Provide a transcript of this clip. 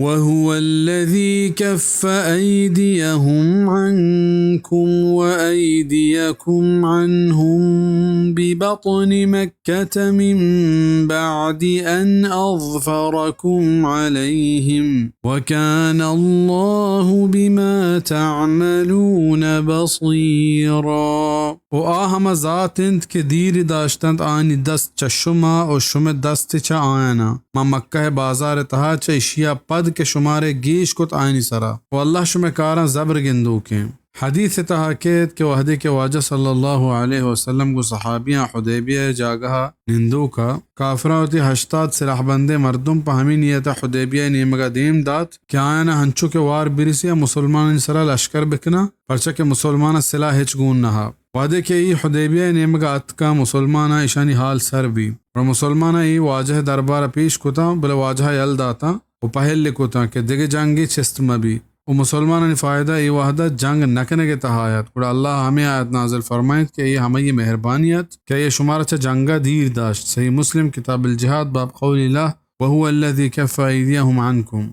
وهو الذي كف أيديهم عنكم وأيديكم عنهم ببطن مكة من بعد أن أظفركم عليهم وكان الله بما تعملون بصيرا. وآهم ذاتند كدير داشتند آني دست چشما و شم دست چا آيانا ما مكة بازار تها چا اشيا پد के शुमारे गीश कुत आयनी सरा वल्लाह शुमे कारा जबर गिंदू के हदीस तहाकेत के वहदे के वाजा सल्लल्लाहु अलैहि वसल्लम को सहाबियां हुदैबिया जागहा निंदू का काफरावती हश्तात सिलाह बंदे मर्दुम पहमी नियत हुदैबिया नेमगा दीम दात क्या आयना हंचू के वार बिरसिया मुसलमान सरा लश्कर बिकना परचा के मुसलमान सिला हिच गुन नहा वादे के ई हुदैबिया नेमगा अतका मुसलमान ईशानी हाल सर भी और मुसलमान ई वाजह दरबार पेश कुता बल वाजह यल दाता वो पहल लिखोता के दिगे जंगी चिस्त मबी वो मुसलमान ने फ़ायदा ये वाहदा जंग नकने के तहायत और अल्लाह हमें आयत नाज़िल फरमायत कि ये हमें ये मेहरबानियत क्या ये शुमार अच्छा जंगा दीर दाश्त सही मुस्लिम किताब अल जिहाद बाब क़ौलिल्लाह वहुवा अल्लज़ी कफ़्फ़ा अयदियहुम अन्कुम।